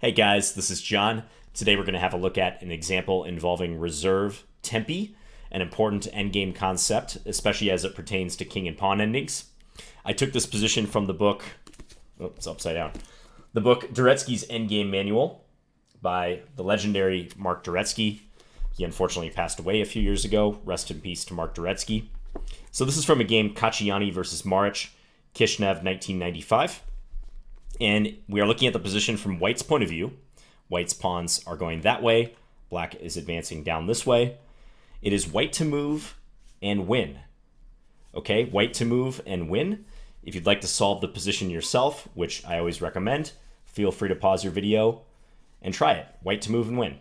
Hey guys, this is John. Today we're going to have a look at an example involving reserve Tempi, an important endgame concept, especially as it pertains to king and pawn endings. I took this position from the book, it's upside down, the book Dvoretsky's Endgame Manual by the legendary Marc Dvoretsky. He unfortunately passed away a few years ago. Rest in peace to Marc Dvoretsky. So this is from a game Kachiani versus Maric, Kishinev, 1995. And we are looking at the position from White's point of view. White's pawns are going that way. Black is advancing down this way. It is White to move and win. Okay, White to move and win. If you'd like to solve the position yourself, which I always recommend, feel free to pause your video and try it. White to move and win.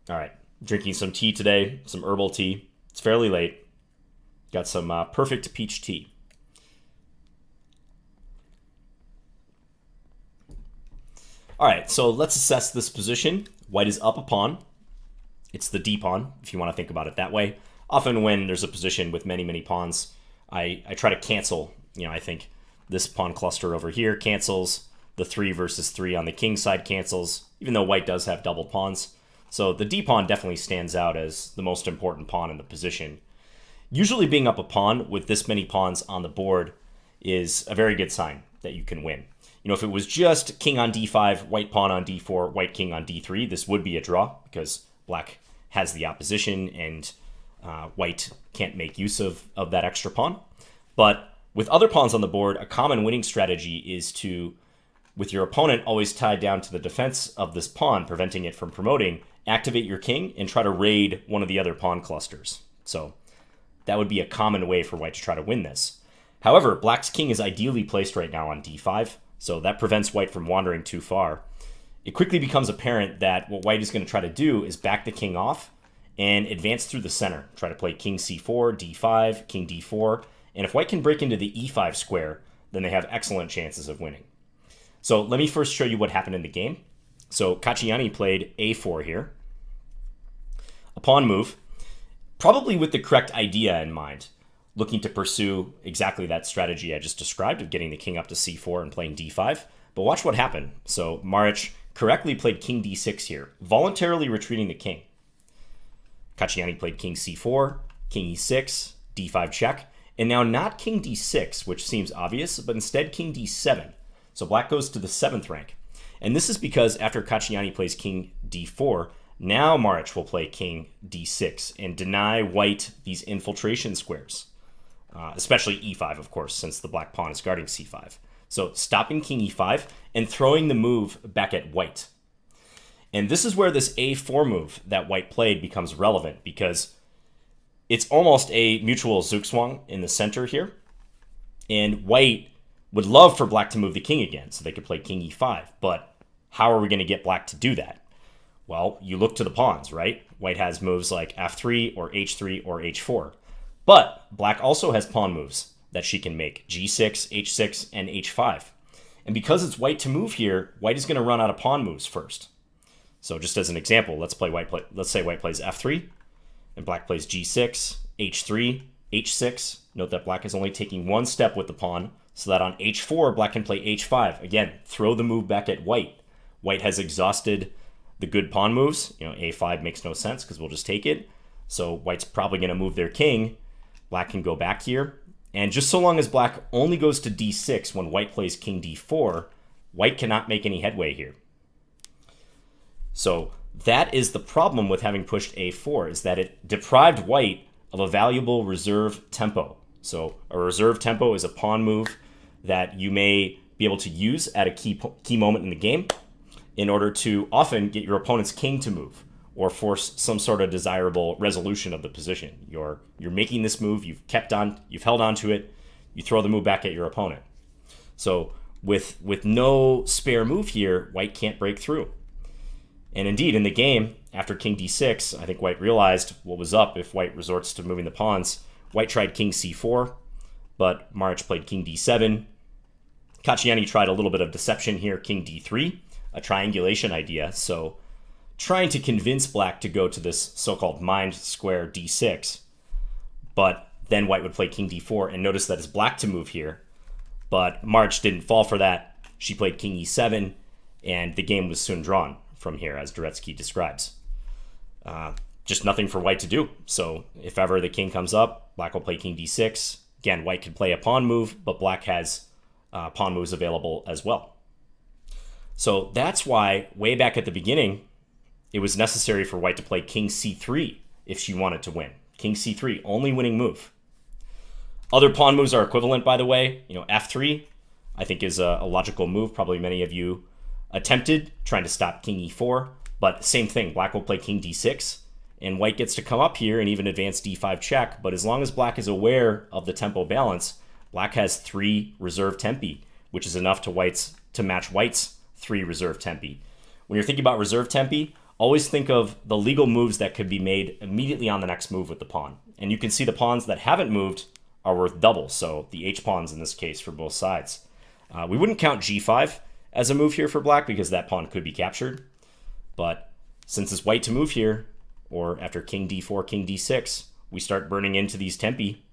All right, drinking some tea today, some herbal tea. It's fairly late. Got some perfect peach tea. All right, so let's assess this position. White is up a pawn. It's the D pawn, if you want to think about it that way. Often when there's a position with many pawns, I try to cancel. I think this pawn cluster over here cancels. The 3 versus 3 on the king side cancels, even though White does have double pawns. So the D pawn definitely stands out as the most important pawn in the position. Usually being up a pawn with this many pawns on the board is a very good sign that you can win. If it was just king on d5, white pawn on d4, white king on d3, this would be a draw because black has the opposition and white can't make use of that extra pawn. But with other pawns on the board, a common winning strategy is to, with your opponent always tied down to the defense of this pawn, preventing it from promoting, activate your king and try to raid one of the other pawn clusters. So that would be a common way for white to try to win this. However, black's king is ideally placed right now on d5. So that prevents white from wandering too far. It quickly becomes apparent that what white is going to try to do is back the king off and advance through the center. Try to play king c4, d5, king d4. And if white can break into the e5 square, then they have excellent chances of winning. So let me first show you what happened in the game. So Kachiani played a4 here. A pawn move, probably with the correct idea in mind, looking to pursue exactly that strategy I just described of getting the king up to c4 and playing d5. But watch what happened. So Maric correctly played king d6 here, voluntarily retreating the king. Kachiani played king c4, king e6, d5 check, and now not king d6, which seems obvious, but instead king d7. So black goes to the 7th rank. And this is because after Kachiani plays king d4, now Maric will play king d6 and deny white these infiltration squares. Especially e5, of course, since the black pawn is guarding c5. So stopping king e5 and throwing the move back at white. And this is where this a4 move that white played becomes relevant because it's almost a mutual zugzwang in the center here. And white would love for black to move the king again so they could play king e5. But how are we going to get black to do that? Well, you look to the pawns, right? White has moves like f3 or h3 or h4. But black also has pawn moves that she can make, g6, h6, and h5. And because it's white to move here, white is going to run out of pawn moves first. So just as an example, let's say white plays f3, and black plays g6, h3, h6. Note that black is only taking one step with the pawn, so that on h4, black can play h5. Again, throw the move back at white. White has exhausted the good pawn moves. A5 makes no sense because we'll just take it. So white's probably going to move their king. Black can go back here. And just so long as black only goes to d6 when white plays king d4, white cannot make any headway here. So that is the problem with having pushed a4, is that it deprived white of a valuable reserve tempo. So a reserve tempo is a pawn move that you may be able to use at a key moment in the game in order to often get your opponent's king to move or force some sort of desirable resolution of the position. You're making this move, you've held on to it, you throw the move back at your opponent. So with no spare move here, white can't break through. And indeed, in the game, after king d6, I think white realized what was up if white resorts to moving the pawns. White tried king c4, but Maric played king d7. Kachiani tried a little bit of deception here, king d3, a triangulation idea. So trying to convince black to go to this so-called mined square d6, but then white would play king d4, and notice that it's black to move here, but Maric didn't fall for that. She played king e7, and the game was soon drawn from here, as Dvoretsky describes. Just nothing for white to do. So if ever the king comes up, black will play king d6. Again, white could play a pawn move, but black has pawn moves available as well. So that's why way back at the beginning, it was necessary for white to play king c3 if she wanted to win. King c3, only winning move. Other pawn moves are equivalent, by the way. F3, I think, is a logical move. Probably many of you attempted trying to stop king e4, but same thing. Black will play king d6, and white gets to come up here and even advance d5 check. But as long as black is aware of the tempo balance, black has 3 reserve tempi, which is enough to match white's 3 reserve tempi. When you're thinking about reserve tempi, always think of the legal moves that could be made immediately on the next move with the pawn. And you can see the pawns that haven't moved are worth double, so the h-pawns in this case for both sides. We wouldn't count g5 as a move here for black because that pawn could be captured. But since it's white to move here, or after king d4, king d6, we start burning into these tempi,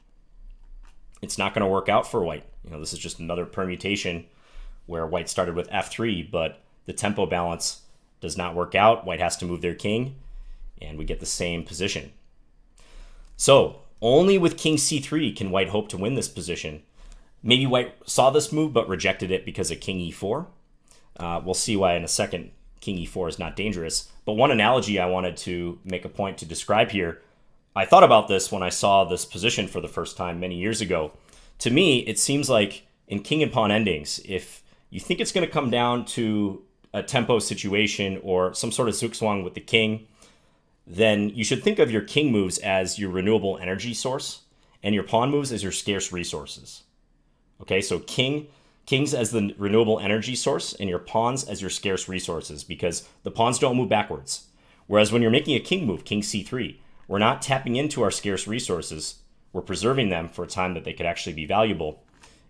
it's not going to work out for white. This is just another permutation where white started with f3, but the tempo balance does not work out. White has to move their king, and we get the same position. So only with king c3 can white hope to win this position. Maybe white saw this move but rejected it because of king e4. We'll see why in a second king e4 is not dangerous. But one analogy I wanted to make a point to describe here, I thought about this when I saw this position for the first time many years ago. To me, it seems like in king and pawn endings, if you think it's going to come down to a tempo situation or some sort of zugzwang with the king, then you should think of your king moves as your renewable energy source and your pawn moves as your scarce resources. Okay, so kings as the renewable energy source and your pawns as your scarce resources, because the pawns don't move backwards. Whereas when you're making a king move, king c3, we're not tapping into our scarce resources. We're preserving them for a time that they could actually be valuable.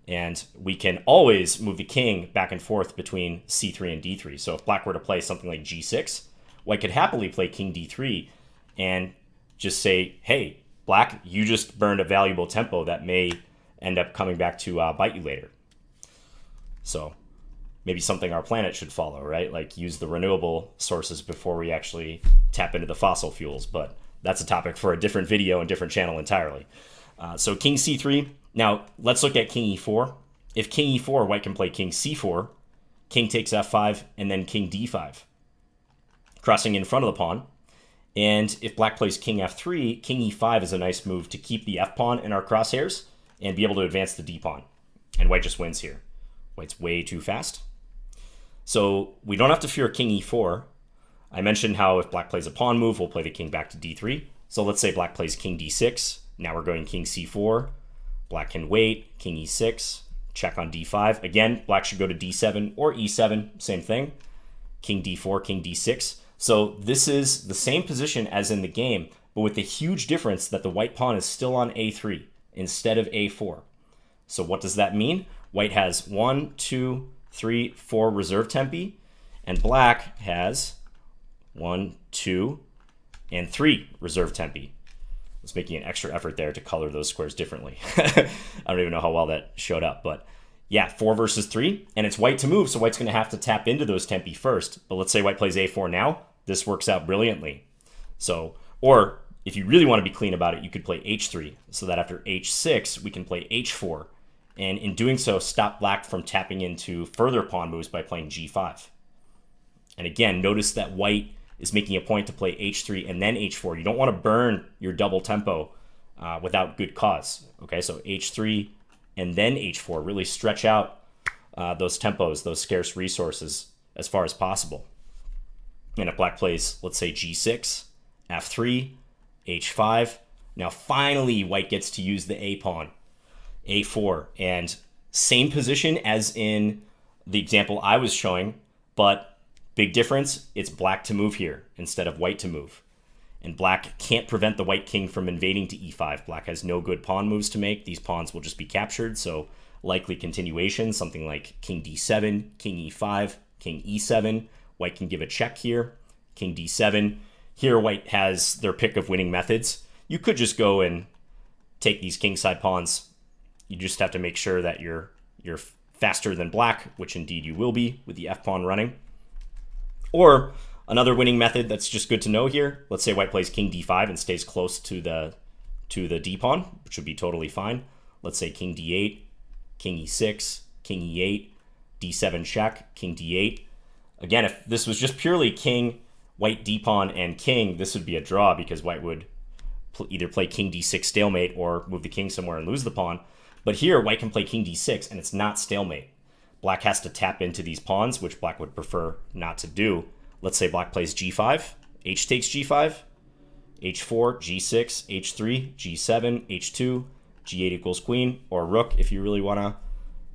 And we can always move the king back and forth between c3 and d3. So if black were to play something like g6, white could happily play king d3 and just say, hey, black, you just burned a valuable tempo that may end up coming back to bite you later. So maybe something our planet should follow, right? Like use the renewable sources before we actually tap into the fossil fuels. But that's a topic for a different video and different channel entirely. So king c3. Now let's look at king e4. If king e4, white can play king c4, king takes f5, and then king d5, crossing in front of the pawn. And if black plays king f3, king e5 is a nice move to keep the f pawn in our crosshairs and be able to advance the d pawn. And white just wins here. White's way too fast. So we don't have to fear king e4. I mentioned how if black plays a pawn move, we'll play the king back to d3. So let's say black plays king d6. Now we're going king c4. Black can wait, king e6, check on d5. Again, black should go to d7 or e7, same thing. King d4, king d6. So this is the same position as in the game, but with the huge difference that the white pawn is still on a3 instead of a4. So what does that mean? White has 1, 2, 3, 4 reserve tempi, and black has 1, 2, and 3 reserve tempi. I was making an extra effort there to color those squares differently. I don't even know how well that showed up, but yeah, 4 versus 3, and it's white to move, so white's going to have to tap into those tempi first. But let's say white plays a4 now. This works out brilliantly. So, or if you really want to be clean about it, you could play h3, so that after h6, we can play h4, and in doing so, stop black from tapping into further pawn moves by playing g5. And again, notice that white is making a point to play h3 and then h4. You don't want to burn your double tempo without good cause. Okay, so h3 and then h4. Really stretch out those tempos, those scarce resources as far as possible. And if black plays, let's say g6, f3, h5. Now finally white gets to use the a pawn, a4. And same position as in the example I was showing, but big difference, it's black to move here instead of white to move. And black can't prevent the white king from invading to e5. Black has no good pawn moves to make. These pawns will just be captured, so likely continuation, something like king d7, king e5, king e7. White can give a check here, king d7. Here white has their pick of winning methods. You could just go and take these kingside pawns. You just have to make sure that your faster than black, which indeed you will be with the f-pawn running. Or another winning method that's just good to know here. Let's say white plays king d5 and stays close to the d-pawn, which would be totally fine. Let's say king d8, king e6, king e8, d7 check, king d8. Again, if this was just purely king, white d-pawn, and king, this would be a draw because white would either play king d6 stalemate or move the king somewhere and lose the pawn. But here, white can play king d6, and it's not stalemate. Black has to tap into these pawns, which black would prefer not to do. Let's say black plays g5, h takes g5, h4, g6, h3, g7, h2, g8 equals queen, or rook if you really want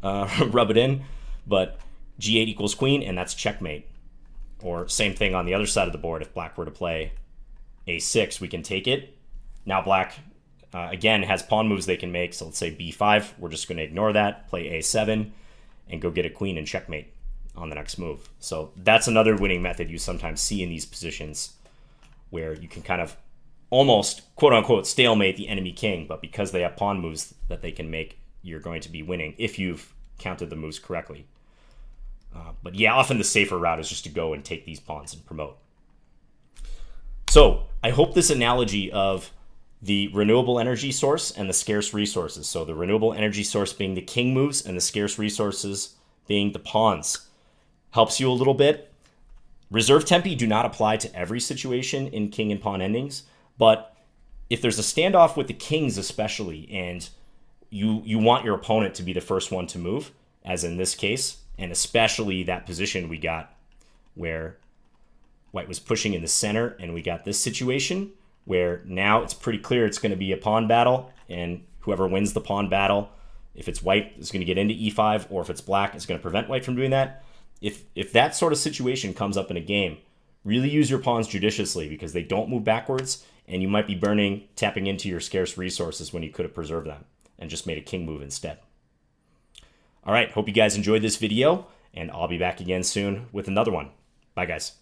to rub it in. But g8 equals queen, and that's checkmate. Or same thing on the other side of the board. If black were to play a6, we can take it. Now black, again, has pawn moves they can make. So let's say b5. We're just going to ignore that, play a7, and go get a queen and checkmate on the next move. So that's another winning method you sometimes see in these positions where you can kind of almost, quote-unquote, stalemate the enemy king. But because they have pawn moves that they can make, you're going to be winning if you've counted the moves correctly. But yeah, often the safer route is just to go and take these pawns and promote. So I hope this analogy of the renewable energy source and the scarce resources, so the renewable energy source being the king moves and the scarce resources being the pawns, helps you a little bit. Reserve tempi do not apply to every situation in king and pawn endings, but if there's a standoff with the kings especially, and you want your opponent to be the first one to move, as in this case, and especially that position we got where white was pushing in the center, and we got this situation where now it's pretty clear it's going to be a pawn battle, and whoever wins the pawn battle, if it's white, is going to get into e5, or if it's black, it's going to prevent white from doing that. If that sort of situation comes up in a game, really use your pawns judiciously because they don't move backwards, and you might be tapping into your scarce resources when you could have preserved them and just made a king move instead. All right, hope you guys enjoyed this video, and I'll be back again soon with another one. Bye, guys.